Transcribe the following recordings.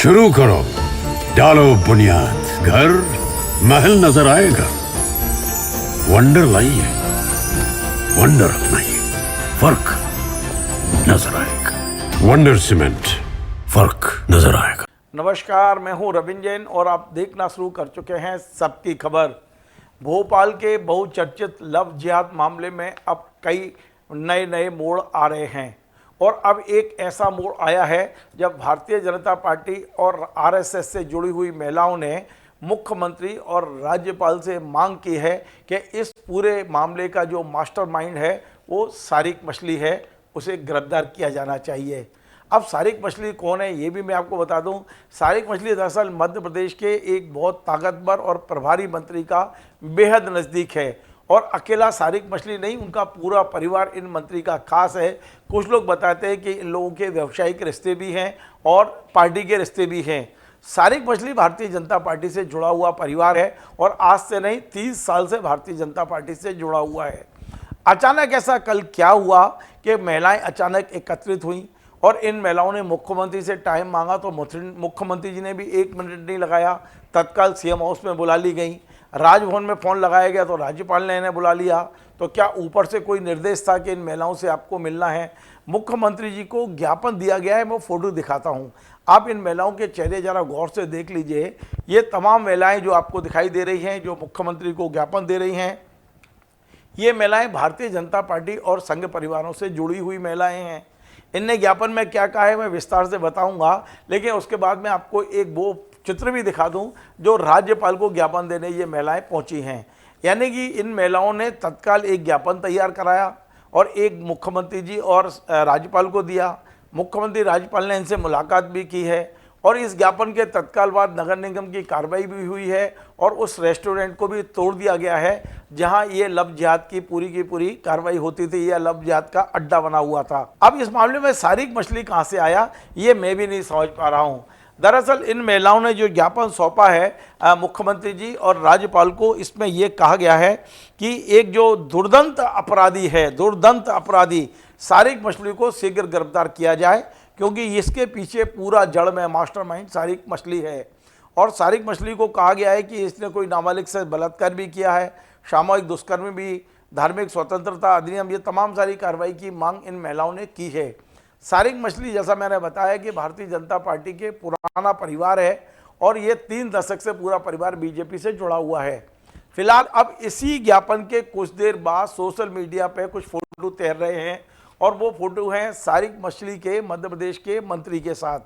शुरू करो, डालो बुनियाद, घर महल नजर आएगा। वंडर लाइए, वंडर अपनाइए, फर्क नजर आएगा। वंडर सीमेंट, फर्क नजर आएगा। नमस्कार, मैं हूं रविंद्र जैन और आप देखना शुरू कर चुके हैं सबकी खबर। भोपाल के बहुचर्चित लव जिहाद मामले में अब कई नए नए मोड़ आ रहे हैं और अब एक ऐसा मोड़ आया है जब भारतीय जनता पार्टी और आरएसएस से जुड़ी हुई महिलाओं ने मुख्यमंत्री और राज्यपाल से मांग की है कि इस पूरे मामले का जो मास्टरमाइंड है वो सारिक मछली है, उसे गिरफ्तार किया जाना चाहिए। अब सारिक मछली कौन है ये भी मैं आपको बता दूं। सारिक मछली दरअसल मध्य प्रदेश के एक बहुत ताकतवर और प्रभारी मंत्री का बेहद नज़दीक है और अकेला सारिक मछली नहीं, उनका पूरा परिवार इन मंत्री का खास है। कुछ लोग बताते हैं कि इन लोगों के व्यावसायिक रिश्ते भी हैं और पार्टी के रिश्ते भी हैं। सारिक मछली भारतीय जनता पार्टी से जुड़ा हुआ परिवार है और आज से नहीं 30 साल से भारतीय जनता पार्टी से जुड़ा हुआ है। अचानक ऐसा कल क्या हुआ कि महिलाएं अचानक एकत्रित हुई और इन महिलाओं ने मुख्यमंत्री से टाइम मांगा तो मुख्यमंत्री जी ने भी 1 मिनट नहीं लगाया, तत्काल सीएम हाउस में बुला ली गई। राजभवन में फ़ोन लगाया गया तो राज्यपाल ने इन्हें बुला लिया। तो क्या ऊपर से कोई निर्देश था कि इन महिलाओं से आपको मिलना है? मुख्यमंत्री जी को ज्ञापन दिया गया है, मैं फ़ोटो दिखाता हूँ, आप इन महिलाओं के चेहरे ज़रा गौर से देख लीजिए। ये तमाम महिलाएँ जो आपको दिखाई दे रही हैं, जो मुख्यमंत्री को ज्ञापन दे रही हैं, ये महिलाएं भारतीय जनता पार्टी और संघ परिवारों से जुड़ी हुई महिलाएं हैं। इनने ज्ञापन में क्या कहा है मैं विस्तार से बताऊंगा, लेकिन उसके बाद मैं आपको एक वो चित्र भी दिखा दूं जो राज्यपाल को ज्ञापन देने ये महिलाएं पहुंची हैं। यानी कि इन महिलाओं ने तत्काल एक ज्ञापन तैयार कराया और एक मुख्यमंत्री जी और राज्यपाल को दिया। मुख्यमंत्री राज्यपाल ने इनसे मुलाकात भी की है और इस ज्ञापन के तत्काल बाद नगर निगम की कार्रवाई भी हुई है और उस रेस्टोरेंट को भी तोड़ दिया गया है जहां ये लव जिहाद की पूरी कार्रवाई होती थी। यह लव जिहाद का अड्डा बना हुआ था। अब इस मामले में सारिक मछली कहां से आया ये मैं भी नहीं समझ पा रहा हूं। दरअसल इन महिलाओं ने जो ज्ञापन सौंपा है मुख्यमंत्री जी और राज्यपाल को, इसमें यह कहा गया है कि एक जो दुर्दांत अपराधी सारिक मछली को शीघ्र गिरफ्तार किया जाए, क्योंकि इसके पीछे पूरा जड़ में मास्टरमाइंड सारिक मछली है। और सारिक मछली को कहा गया है कि इसने कोई नाबालिग से बलात्कार भी किया है, सामूहिक दुष्कर्म भी, धार्मिक स्वतंत्रता अधिनियम, ये तमाम सारी कार्रवाई की मांग इन महिलाओं ने की है। सारिक मछली जैसा मैंने बताया कि भारतीय जनता पार्टी के पुराना परिवार है और ये 3 दशक से पूरा परिवार बीजेपी से जुड़ा हुआ है। फिलहाल अब इसी ज्ञापन के कुछ देर बाद सोशल मीडिया पे कुछ फोटो तैर रहे हैं और वो फोटो हैं सारिक मछली के मध्य प्रदेश के मंत्री के साथ।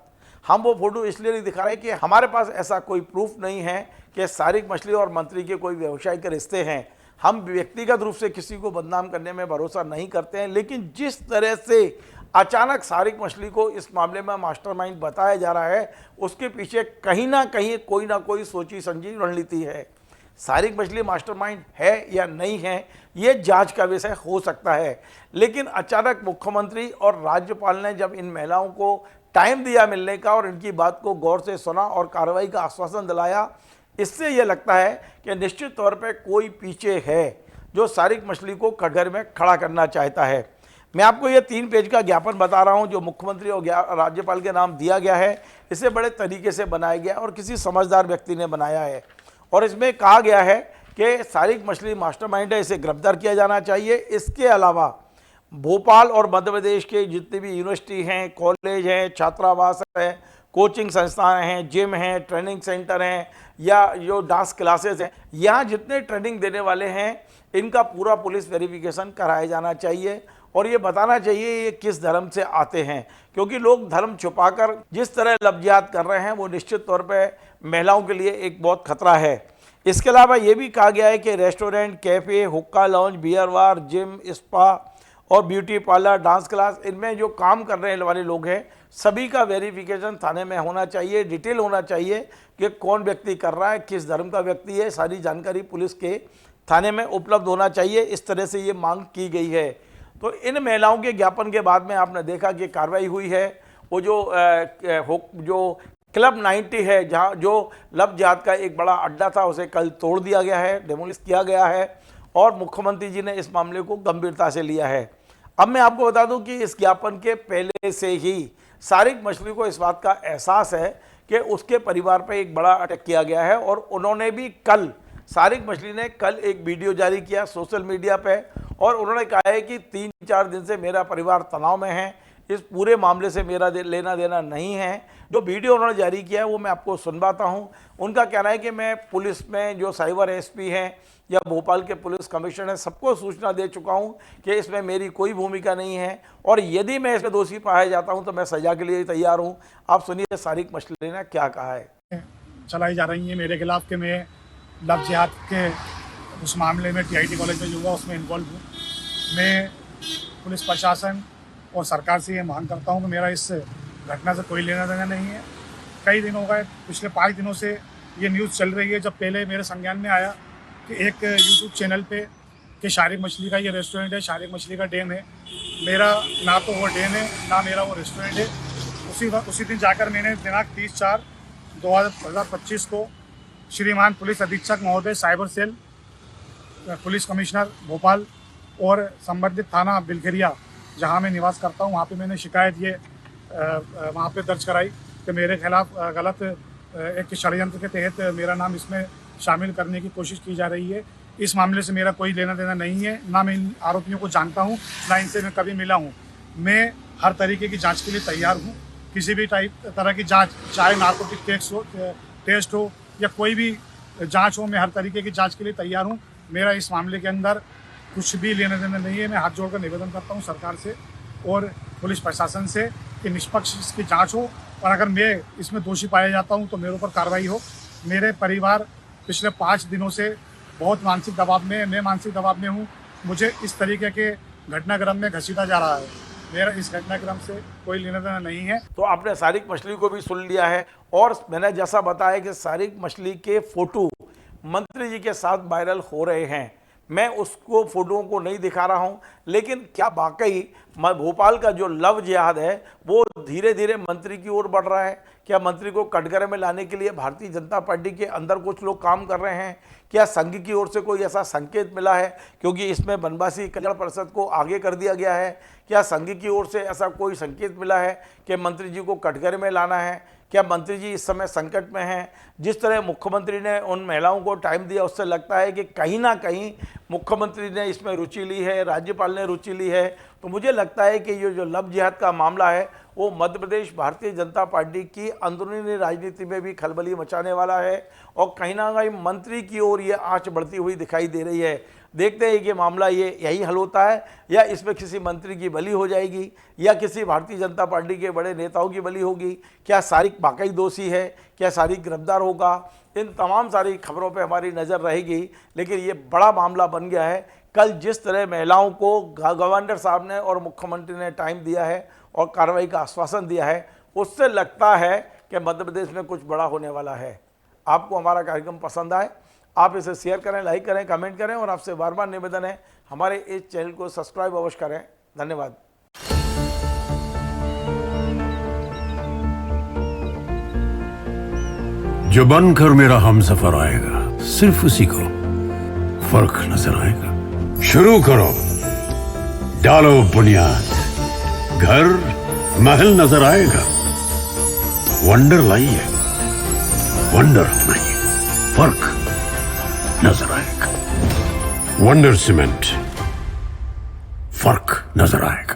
हम वो फोटो इसलिए नहीं दिखा रहे कि हमारे पास ऐसा कोई प्रूफ नहीं है कि सारिक मछली और मंत्री के कोई व्यवसायिक रिश्ते हैं। हम व्यक्तिगत रूप से किसी को बदनाम करने में भरोसा नहीं करते हैं, लेकिन जिस तरह से अचानक सारिक मछली को इस मामले में मास्टरमाइंड बताया जा रहा है, उसके पीछे कहीं ना कोई सोची समझी रणनीति है। सारिक मछली मास्टरमाइंड है या नहीं है ये जांच का विषय हो सकता है, लेकिन अचानक मुख्यमंत्री और राज्यपाल ने जब इन महिलाओं को टाइम दिया मिलने का और इनकी बात को गौर से सुना और कार्रवाई का आश्वासन दिलाया, इससे यह लगता है कि निश्चित तौर पर कोई पीछे है जो सारिक मछली को कटघरे में खड़ा करना चाहता है। मैं आपको ये 3 पेज का ज्ञापन बता रहा हूँ जो मुख्यमंत्री और राज्यपाल के नाम दिया गया है। इसे बड़े तरीके से बनाया गया और किसी समझदार व्यक्ति ने बनाया है और इसमें कहा गया है कि सारिक मछली मास्टरमाइंड है, इसे गिरफ्तार किया जाना चाहिए। इसके अलावा भोपाल और मध्य प्रदेश के जितने भी यूनिवर्सिटी हैं, कॉलेज हैं, छात्रावास हैं, कोचिंग संस्थान हैं, जिम हैं, ट्रेनिंग सेंटर हैं या जो डांस क्लासेस हैं, यहाँ जितने ट्रेनिंग देने वाले हैं इनका पूरा पुलिस वेरिफिकेशन कराया जाना चाहिए और ये बताना चाहिए ये किस धर्म से आते हैं, क्योंकि लोग धर्म छुपाकर जिस तरह लव जिहाद कर रहे हैं वो निश्चित तौर पे महिलाओं के लिए एक बहुत खतरा है। इसके अलावा ये भी कहा गया है कि रेस्टोरेंट, कैफ़े, हुक्का lounge, beer bar, gym, spa और ब्यूटी पार्लर, डांस क्लास, इनमें जो काम कर रहे वाले लोग हैं सभी का वेरिफिकेशन थाने में होना चाहिए, डिटेल होना चाहिए कि कौन व्यक्ति कर रहा है, किस धर्म का व्यक्ति है, सारी जानकारी पुलिस के थाने में उपलब्ध होना चाहिए। इस तरह से ये मांग की गई है। तो इन महिलाओं के ज्ञापन के बाद में आपने देखा कि कार्रवाई हुई है। वो जो क्लब 90 है जहाँ जो लव जिहाद का एक बड़ा अड्डा था उसे कल तोड़ दिया गया है, डेमोलिश किया गया है और मुख्यमंत्री जी ने इस मामले को गंभीरता से लिया है। अब मैं आपको बता दूं कि इस ज्ञापन के पहले से ही सारिक मछली को इस बात का एहसास है कि उसके परिवार पे एक बड़ा अटैक किया गया है। और उन्होंने भी कल, सारिक मछली ने कल एक वीडियो जारी किया सोशल मीडिया पे, और उन्होंने कहा है कि 3-4 दिन से मेरा परिवार तनाव में है, इस पूरे मामले से मेरा लेना देना नहीं है। जो वीडियो उन्होंने जारी किया है वो मैं आपको सुनवाता हूं। उनका कहना है कि मैं पुलिस में जो साइबर एसपी हैं या भोपाल के पुलिस कमिश्नर हैं, सबको सूचना दे चुका हूं कि इसमें मेरी कोई भूमिका नहीं है, और यदि मैं इसमें दोषी पाया जाता हूं तो मैं सजा के लिए तैयार हूं। आप सुनिए सारिक मछली ने क्या कहा है। चलाई जा रही है मेरे खिलाफ कि मैं लव जिहाद के उस मामले में टीआईटी कॉलेज में जो हुआ उसमें इन्वॉल्व हूँ। मैं पुलिस प्रशासन और सरकार से ये मांग करता हूँ कि मेरा इस घटना से कोई लेना देना नहीं है। कई दिन हो गए, पिछले 5 दिनों से ये न्यूज़ चल रही है। जब पहले मेरे संज्ञान में आया कि एक यूट्यूब चैनल पे कि शारिक मछली का ये रेस्टोरेंट है, शारिक मछली का डैम है, मेरा ना तो वो डैम है ना मेरा वो रेस्टोरेंट है। उसी दिन जाकर मैंने दिनांक 30/4/2025 को श्रीमान पुलिस अधीक्षक महोदय cyber cell police commissioner Bhopal और संबंधित थाना बिलखेरिया जहां मैं निवास करता हूं, वहां पे मैंने शिकायत ये वहां पे दर्ज कराई कि मेरे खिलाफ गलत एक षड्यंत्र के तहत मेरा नाम इसमें शामिल करने की कोशिश की जा रही है। इस मामले से मेरा कोई लेना देना नहीं है, ना मैं इन आरोपियों को जानता हूं, ना इनसे मैं कभी मिला हूं। मैं हर तरीके की जांच के लिए तैयार हूं। किसी भी तरह की जांच, चाहे नार्कोटिक टेस्ट हो या कोई भी जांच हो, मैं हर तरीके की जांच के लिए तैयार हूं। मेरा इस मामले के अंदर कुछ भी लेना देना नहीं है। मैं हाथ जोड़कर निवेदन करता हूं सरकार से और पुलिस प्रशासन से कि निष्पक्ष इसकी जांच हो, और अगर मैं इसमें दोषी पाया जाता हूं तो मेरे ऊपर कार्रवाई हो। मेरे परिवार पिछले 5 दिनों से बहुत मानसिक दबाव में है, मैं मानसिक दबाव में हूँ। मुझे इस तरीके के घटनाक्रम में घसीटा जा रहा है। मेरा इस घटनाक्रम से कोई लेना देना नहीं है। तो आपने सारिक मछली को भी सुन लिया है, और मैंने जैसा बताया कि सारिक मछली के फोटो मंत्री जी के साथ वायरल हो रहे हैं। मैं उसको फोटोओं को नहीं दिखा रहा हूं, लेकिन क्या वाकई भोपाल का जो लव जिहाद है वो धीरे धीरे मंत्री की ओर बढ़ रहा है? क्या मंत्री को कटघरे में लाने के लिए भारतीय जनता पार्टी के अंदर कुछ लोग काम कर रहे हैं? क्या संघ की ओर से कोई ऐसा संकेत मिला है, क्योंकि इसमें बनवासी कल्याण परिषद को आगे कर दिया गया है? क्या संघ की ओर से ऐसा कोई संकेत मिला है कि मंत्री जी को कटघरे में लाना है? क्या मंत्री जी इस समय संकट में हैं? जिस तरह मुख्यमंत्री ने उन महिलाओं को टाइम दिया, उससे लगता है कि कहीं ना कहीं मुख्यमंत्री ने इसमें रुचि ली है, राज्यपाल ने रुचि ली है। तो मुझे लगता है कि ये जो लव जिहाद का मामला है वो मध्य प्रदेश भारतीय जनता पार्टी की अंदरूनी राजनीति में भी खलबली मचाने वाला है, और कहीं ना कहीं मंत्री की ओर ये आंच बढ़ती हुई दिखाई दे रही है। देखते हैं कि मामला ये यही हल होता है, या इसमें किसी मंत्री की बलि हो जाएगी, या किसी भारतीय जनता पार्टी के बड़े नेताओं की बलि होगी। क्या सारिक वाकई दोषी है? क्या सारिक गिरफ्तार होगा? इन तमाम सारी खबरों पे हमारी नज़र रहेगी। लेकिन ये बड़ा मामला बन गया है। कल जिस तरह महिलाओं को गवर्नर साहब ने और मुख्यमंत्री ने टाइम दिया है और कार्रवाई का आश्वासन दिया है, उससे लगता है कि मध्य प्रदेश में कुछ बड़ा होने वाला है। आपको हमारा कार्यक्रम पसंद आए, आप इसे शेयर करें, लाइक करें, कमेंट करें, और आपसे बार बार निवेदन है हमारे इस चैनल को सब्सक्राइब अवश्य करें। धन्यवाद। जो बनकर मेरा हमसफर आएगा, सिर्फ उसी को फर्क नजर आएगा। शुरू करो, डालो बुनियाद, घर महल नजर आएगा। वंडर लाइए, वंडर अपनाइए, फर्क नजर आएगा। वंडर सीमेंट, फर्क नजर आएगा।